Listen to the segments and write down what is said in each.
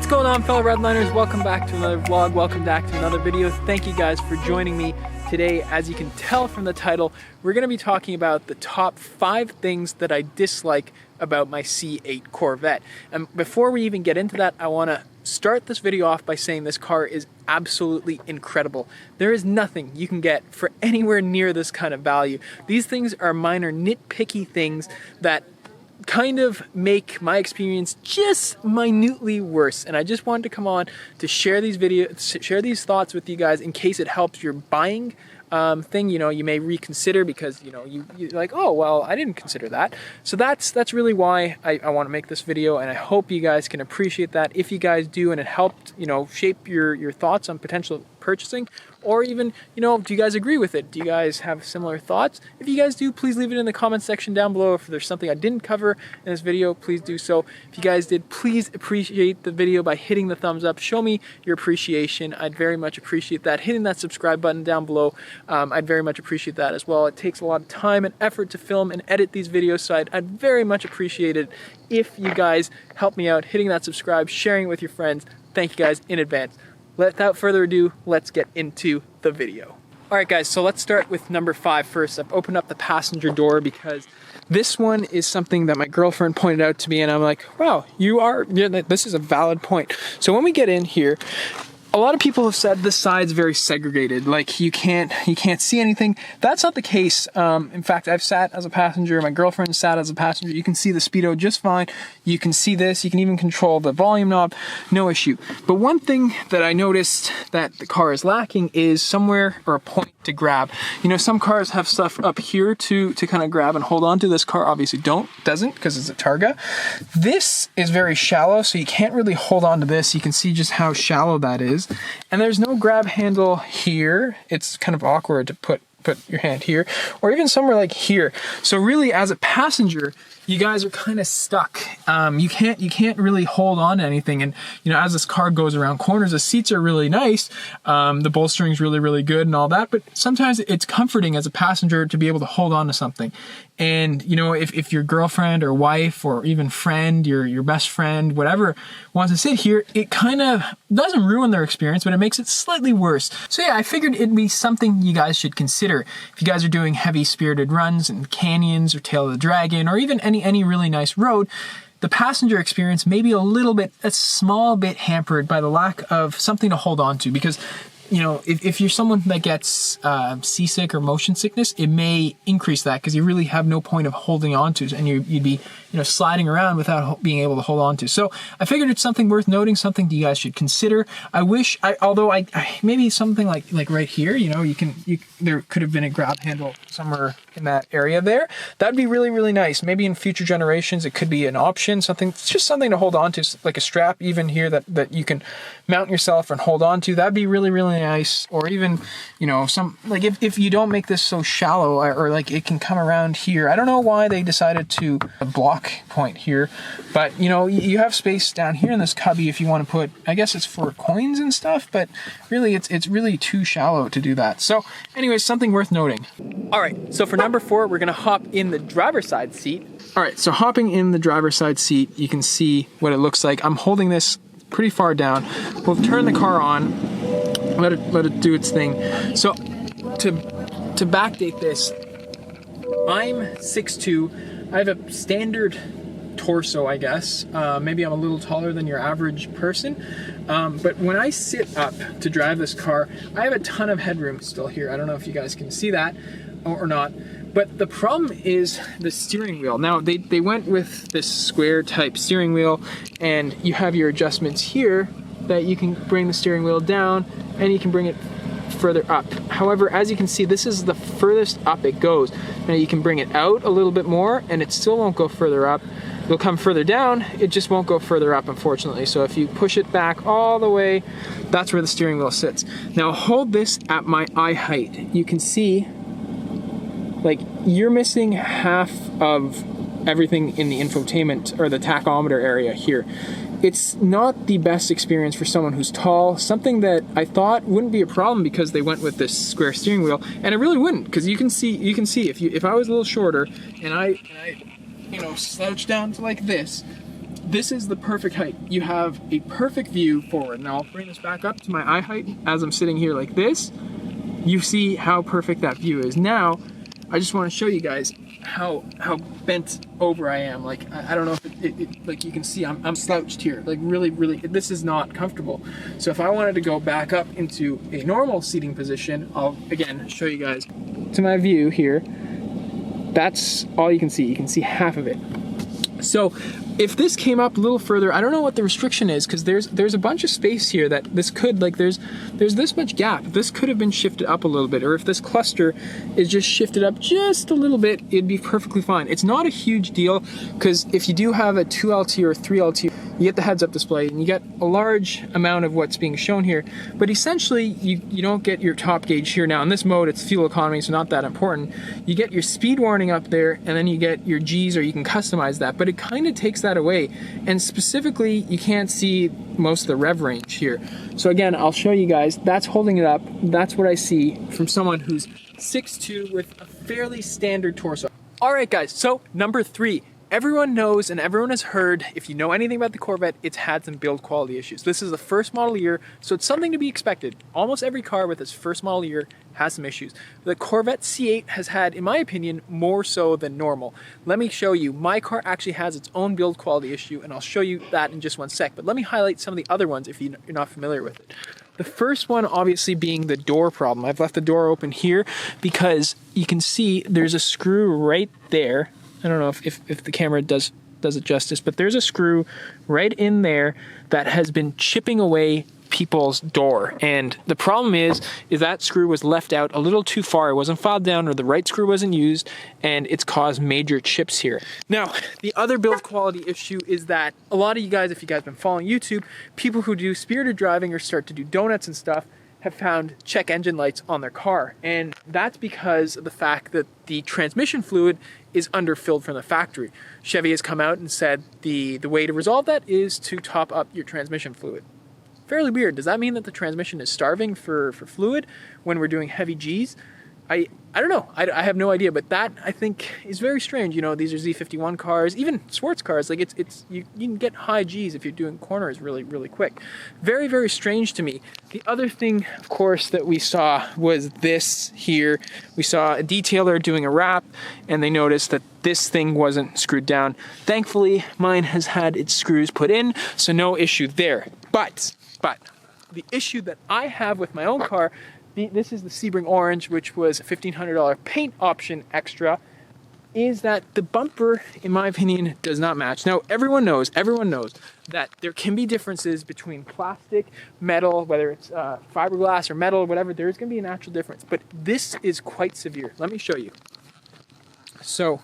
What's going on, fellow redliners? Welcome back to another vlog, welcome back to another video. Thank you guys for joining me today. As you can tell from the title, we're going to be talking about the top 5 things that I dislike about my C8 Corvette. And before we even get into that, I want to start this video off by saying this car is absolutely incredible. There is nothing you can get for anywhere near this kind of value. These things are minor nitpicky things that kind of make my experience just minutely worse, and I just wanted to come on to share these thoughts with you guys in case it helps your buying thing. You know, you may reconsider because you're like, oh well, I didn't consider that. So that's really why I want to make this video, and I hope you guys can appreciate that. If you guys do and it helped shape your thoughts on potential purchasing, or even do you guys agree with it? Do you guys have similar thoughts? If you guys do, please leave it in the comment section down below. If there's something I didn't cover in this video, please do so. If you guys did, please appreciate the video by hitting the thumbs up. Show me your appreciation. I'd very much appreciate that. Hitting that subscribe button down below, I'd very much appreciate that as well. It takes a lot of time and effort to film and edit these videos, so I'd very much appreciate it if you guys help me out hitting that subscribe, sharing it with your friends. Thank you guys in advance. Without further ado, let's get into the video. Alright guys, so let's start with number 5 first. I've opened up the passenger door because this one is something that my girlfriend pointed out to me, and I'm like, wow, this is a valid point. So when we get in here, a lot of people have said this side's very segregated, like you can't see anything. That's not the case. In fact, I've sat as a passenger, my girlfriend sat as a passenger. You can see the speedo just fine. You can see this, you can even control the volume knob, no issue. But one thing that I noticed that the car is lacking is somewhere or a point to grab. Some cars have stuff up here to kind of grab and hold on to. This car obviously doesn't because it's a Targa. This is very shallow, so you can't really hold on to this. You can see just how shallow that is. And there's no grab handle here. It's kind of awkward to put your hand here, or even somewhere like here. So really, as a passenger, you guys are kind of stuck. You can't really hold on to anything. And as this car goes around corners, the seats are really nice. The bolstering's really, really good and all that. But sometimes it's comforting as a passenger to be able to hold on to something. And if your girlfriend or wife or even friend, your best friend, whatever, wants to sit here, it kind of doesn't ruin their experience, but it makes it slightly worse. So yeah, I figured it'd be something you guys should consider if you guys are doing heavy spirited runs and canyons or Tail of the Dragon, or even any really nice road. The passenger experience may be a small bit hampered by the lack of something to hold on to, because if you're someone that gets seasick or motion sickness, it may increase that because you really have no point of holding on to, and you'd be sliding around without being able to hold on to. So I figured it's something worth noting, something you guys should consider. Although maybe something like right here, there could have been a grab handle somewhere in that area there. That'd be really, really nice. Maybe in future generations, it could be an option, just something to hold on to, like a strap even here that you can mount yourself and hold on to. That'd be really, really nice. Or even, if you don't make this so shallow, or like it can come around here. I don't know why they decided to block point here, but you have space down here in this cubby if you want to put, I guess it's for coins and stuff, but really it's really too shallow to do that. So anyways, something worth noting. All right, so for number 4, we're gonna hop in the driver's side seat. All right, so hopping in the driver's side seat, you can see what it looks like. I'm holding this pretty far down. We'll turn the car on, let it do its thing. So to backdate this, I'm 6'2". I have a standard torso, I guess. Maybe I'm a little taller than your average person. But when I sit up to drive this car, I have a ton of headroom still here. I don't know if you guys can see that or not. But the problem is the steering wheel. Now, they went with this square type steering wheel, and you have your adjustments here that you can bring the steering wheel down and you can bring it further up. However, as you can see, this is the furthest up it goes. Now you can bring it out a little bit more and it still won't go further up. It'll come further down, it just won't go further up, unfortunately. So if you push it back all the way, that's where the steering wheel sits. Now hold this at my eye height. You can see, like, you're missing half of everything in the infotainment or the tachometer area here. It's not the best experience for someone who's tall, something that I thought wouldn't be a problem because they went with this square steering wheel, and it really wouldn't, because you can see if I was a little shorter and I slouch down to like this, this is the perfect height. You have a perfect view forward. Now I'll bring this back up to my eye height as I'm sitting here like this. You see how perfect that view is. Now, I just want to show you guys how bent over I am. Like, I don't know if like you can see I'm slouched here. Like really, this is not comfortable. So if I wanted to go back up into a normal seating position, I'll again show you guys to my view here. That's all you can see. You can see half of it. So if this came up a little further, I don't know what the restriction is, because there's a bunch of space here that this could, like there's this much gap. This could have been shifted up a little bit, or if this cluster is just shifted up just a little bit, it'd be perfectly fine. It's not a huge deal, because if you do have a 2LT or a 3LT, you get the heads-up display and you get a large amount of what's being shown here, but essentially you don't get your top gauge here. Now in this mode it's fuel economy, so not that important. You get your speed warning up there, and then you get your G's, or you can customize that, but it kind of takes that away. And specifically, you can't see most of the rev range here. So again, I'll show you guys, that's holding it up. That's what I see from someone who's 6'2" with a fairly standard torso. All right guys, so number 3. Everyone knows and everyone has heard, if you know anything about the Corvette, it's had some build quality issues. This is the first model year, so it's something to be expected. Almost every car with its first model year has some issues. The Corvette C8 has had, in my opinion, more so than normal. Let me show you. My car actually has its own build quality issue, and I'll show you that in just one sec. But let me highlight some of the other ones if you're not familiar with it. The first one obviously being the door problem. I've left the door open here because you can see there's a screw right there. I don't know if the camera does it justice, but there's a screw right in there that has been chipping away people's door. And the problem is that screw was left out a little too far. It wasn't filed down, or the right screw wasn't used, and it's caused major chips here. Now, the other build quality issue is that a lot of you guys, if you guys have been following YouTube, people who do spirited driving or start to do donuts and stuff, have found check engine lights on their car. And that's because of the fact that the transmission fluid is underfilled from the factory. Chevy has come out and said the way to resolve that is to top up your transmission fluid. Fairly weird. Does that mean that the transmission is starving for fluid when we're doing heavy G's? I don't know. I have no idea, but that I think is very strange. You know, these are Z51 cars, even sports cars. Like you can get high G's if you're doing corners really quick. Very, very strange to me. The other thing, of course, that we saw was this here. We saw a detailer doing a wrap, and they noticed that this thing wasn't screwed down. Thankfully, mine has had its screws put in, so no issue there. But the issue that I have with my own car, this is the Sebring Orange, which was a $1,500 paint option extra, is that the bumper, in my opinion, does not match. Now, everyone knows that there can be differences between plastic, metal, whether it's fiberglass or metal or whatever, there's gonna be a natural difference, but this is quite severe. Let me show you. So,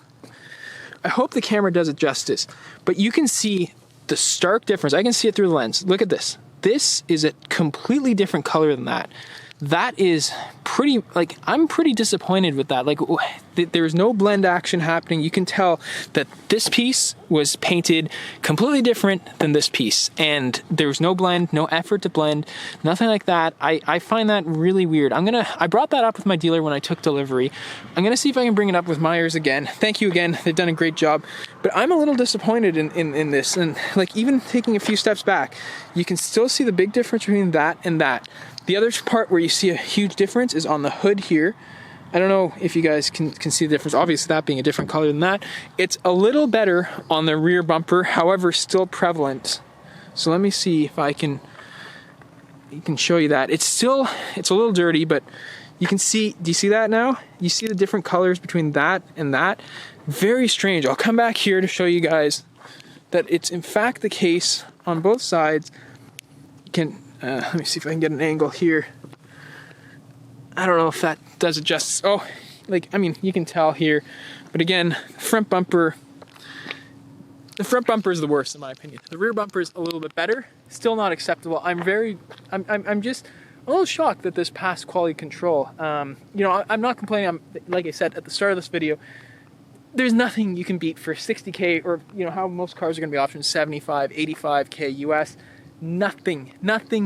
I hope the camera does it justice, but you can see the stark difference. I can see it through the lens. Look at this. This is a completely different color than that. That is pretty, like, I'm pretty disappointed with that. Like, there's no blend action happening. You can tell that this piece was painted completely different than this piece, and there's no blend, no effort to blend, nothing like that. I find that really weird. I brought that up with my dealer when I took delivery. I'm gonna see if I can bring it up with Myers again. Thank you again, they've done a great job. But I'm a little disappointed in this, and like, even taking a few steps back, you can still see the big difference between that and that. The other part where you see a huge difference is on the hood here. I don't know if you guys can see the difference. Obviously, that being a different color than that. It's a little better on the rear bumper, however, still prevalent. So let me see if I can show you that. It's a little dirty, but you can see, do you see that now? You see the different colors between that and that? Very strange. I'll come back here to show you guys that it's in fact the case on both sides. You can, let me see if I can get an angle here. I don't know if that does it justice. Oh, like, I mean, you can tell here. But again, the front bumper is the worst in my opinion. The rear bumper is a little bit better. Still not acceptable. I'm just a little shocked that this passed quality control. You know, I'm not complaining. Like I said at the start of this video, there's nothing you can beat for 60K, or, you know, how most cars are going to be options 75, 85K US. Nothing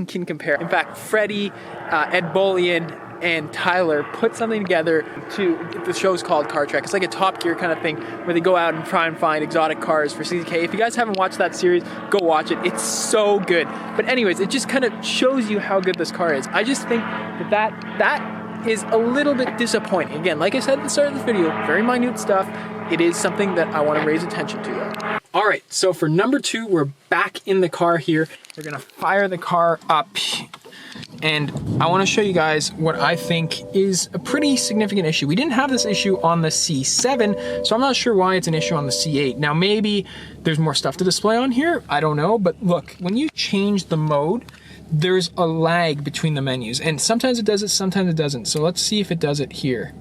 can compare. In fact, Freddie, Ed Bolian, and Tyler put something together the show's called Car Trek. It's like a Top Gear kind of thing where they go out and try and find exotic cars for CZK. If you guys haven't watched that series, go watch it. It's so good. But anyways, it just kind of shows you how good this car is. I just think that is a little bit disappointing. Again, like I said at the start of this video, very minute stuff. It is something that I want to raise attention to though. All right, so for number 2, we're back in the car here. We're gonna fire the car up, and I wanna show you guys what I think is a pretty significant issue. We didn't have this issue on the C7, so I'm not sure why it's an issue on the C8. Now maybe there's more stuff to display on here, I don't know, but look, when you change the mode, there's a lag between the menus, and sometimes it does it, sometimes it doesn't. So let's see if it does it here.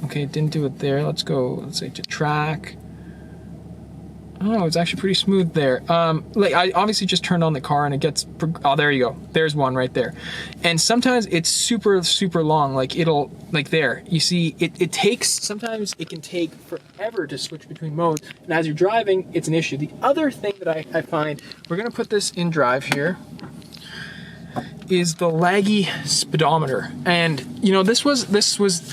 Okay, it didn't do it there. Let's go, let's say to track. Oh, it's actually pretty smooth there. Like I obviously just turned on the car and it gets, oh, there you go. There's one right there. And sometimes it's super, super long. Like it'll, like there, you see, it takes, sometimes it can take forever to switch between modes. And as you're driving, it's an issue. The other thing that I find, we're gonna put this in drive here, is the laggy speedometer. And you know, this was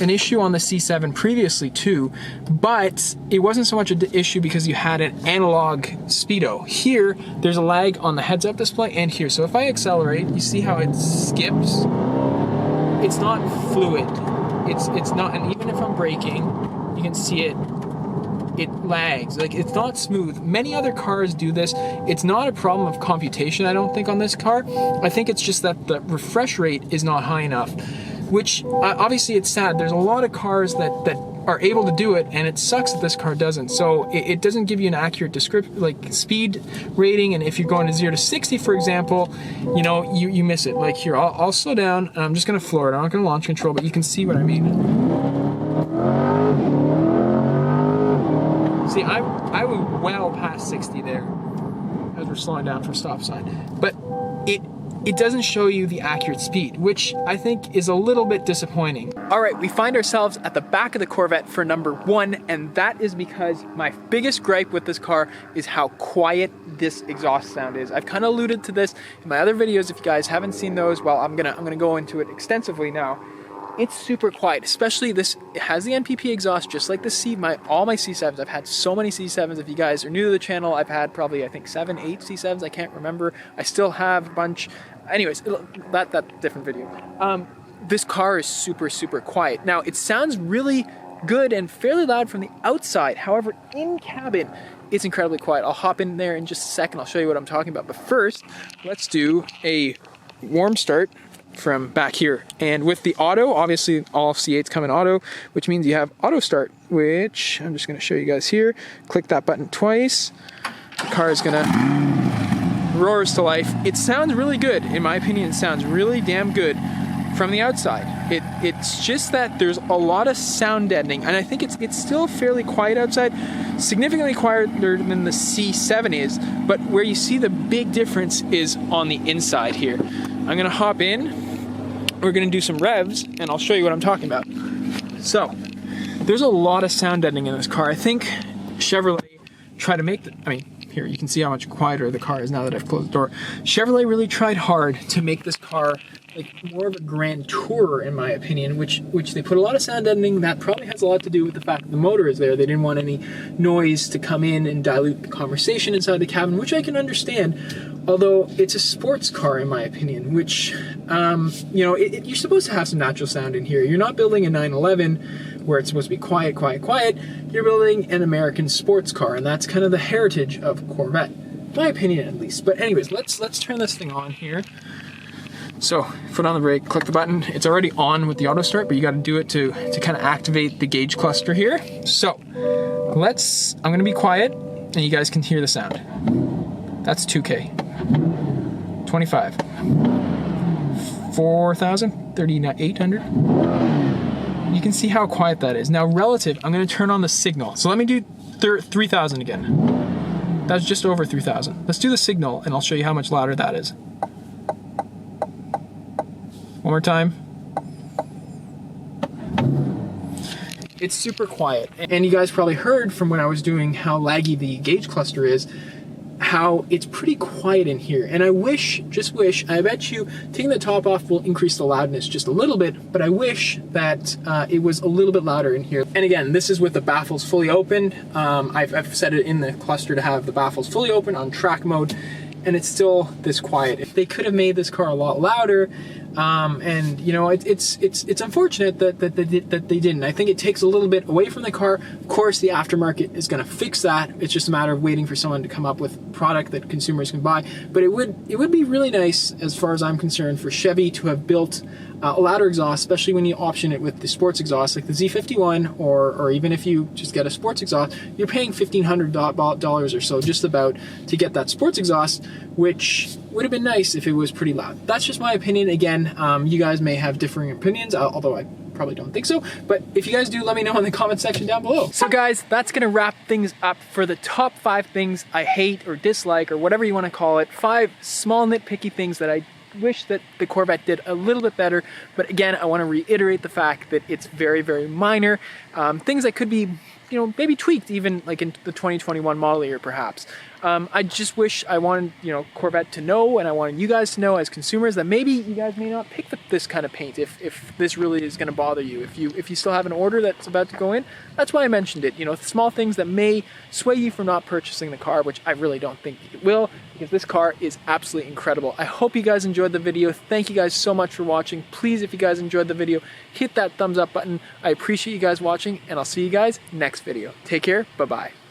an issue on the C7 previously too, but it wasn't so much an issue because you had an analog speedo. Here, there's a lag on the heads-up display and here. So if I accelerate, you see how it skips? It's not fluid. It's not, and even if I'm braking, you can see it lags. Like it's not smooth. Many other cars do this. It's not a problem of computation, I don't think, on this car. I think it's just that the refresh rate is not high enough, which obviously it's sad. There's a lot of cars that are able to do it, and it sucks that this car doesn't. So it doesn't give you an accurate description, like speed rating, and if you're going to 0 to 60, for example, you know, you miss it. Like here, I'll slow down, and I'm just gonna floor it. I'm not gonna launch control, but you can see what I mean. See, I was well past 60 there as we're slowing down for stop sign, but it doesn't show you the accurate speed, which I think is a little bit disappointing. All right, we find ourselves at the back of the Corvette for number 1, and that is because my biggest gripe with this car is how quiet this exhaust sound is. I've kind of alluded to this in my other videos. If you guys haven't seen those, well, I'm gonna go into it extensively now. It's super quiet, especially this. It has the NPP exhaust just like the all my C7s. I've had so many C7s. If you guys are new to the channel, I've had probably, I think, 7, 8 C7s. I can't remember. I still have a bunch. Anyways, that different video. This car is super, super quiet. Now, it sounds really good and fairly loud from the outside. However, in cabin, it's incredibly quiet. I'll hop in there in just a second. I'll show you what I'm talking about. But first, let's do a warm start from back here. And with the auto, obviously all C8s come in auto, which means you have auto start, which I'm just going to show you guys here. Click that button twice. The car is going to roars to life. It sounds really good. In my opinion, it sounds really damn good from the outside. It's just that there's a lot of sound deadening, and I think it's still fairly quiet outside, significantly quieter than the C7 is, but where you see the big difference is on the inside here. I'm gonna hop in, we're gonna do some revs, and I'll show you what I'm talking about. So, there's a lot of sound deadening in this car. I think Chevrolet tried to make here, you can see how much quieter the car is now that I've closed the door. Chevrolet really tried hard to make this car like more of a grand tourer, in my opinion, which they put a lot of sound deadening. That probably has a lot to do with the fact that the motor is there. They didn't want any noise to come in and dilute the conversation inside the cabin, which I can understand, although it's a sports car, in my opinion, which, you know, you're supposed to have some natural sound in here. You're not building a 911 where it's supposed to be quiet, quiet, quiet. You're building an American sports car, and that's kind of the heritage of Corvette, my opinion at least. But anyways, let's turn this thing on here. So, foot on the brake, click the button. It's already on with the auto start, but you gotta do it to kind of activate the gauge cluster here. So, I'm gonna be quiet, and you guys can hear the sound. That's 2K. 25. 4,000, 3,800. You can see how quiet that is. Now relative, I'm gonna turn on the signal. So let me do 3,000 again. That's just over 3,000. Let's do the signal, and I'll show you how much louder that is. One more time. It's super quiet. And you guys probably heard from when I was doing how laggy the gauge cluster is. how it's pretty quiet in here. And I wish, just wish, I bet you taking the top off will increase the loudness just a little bit, but I wish that it was a little bit louder in here. And again, this is with the baffles fully open. I've set it in the cluster to have the baffles fully open on track mode, and it's still this quiet. If they could have made this car a lot louder, and you know, it's unfortunate that they didn't. I think it takes a little bit away from the car. Of course, the aftermarket is going to fix that. It's just a matter of waiting for someone to come up with product that consumers can buy. But it would be really nice, as far as I'm concerned, for Chevy to have built a louder exhaust, especially when you option it with the sports exhaust, like the Z51, or even if you just get a sports exhaust, you're paying $1,500 or so, just about, to get that sports exhaust, which would have been nice if it was pretty loud. That's just my opinion. Again, you guys may have differing opinions, although I probably don't think so, but if you guys do, let me know in the comment section down below. So guys, that's gonna wrap things up for the top 5 things I hate or dislike, or whatever you want to call it. 5 small nitpicky things that I wish that the Corvette did a little bit better. But again, I want to reiterate the fact that it's very, very minor. Things that could be, you know, maybe tweaked even like in the 2021 model year perhaps. I just wish, I wanted, you know, Corvette to know, and I wanted you guys to know as consumers, that maybe you guys may not pick this kind of paint if this really is going to bother you. If you still have an order that's about to go in, that's why I mentioned it. You know, small things that may sway you from not purchasing the car, which I really don't think it will, because this car is absolutely incredible. I hope you guys enjoyed the video. Thank you guys so much for watching. Please, if you guys enjoyed the video, hit that thumbs up button. I appreciate you guys watching, and I'll see you guys next video. Take care. Bye-bye.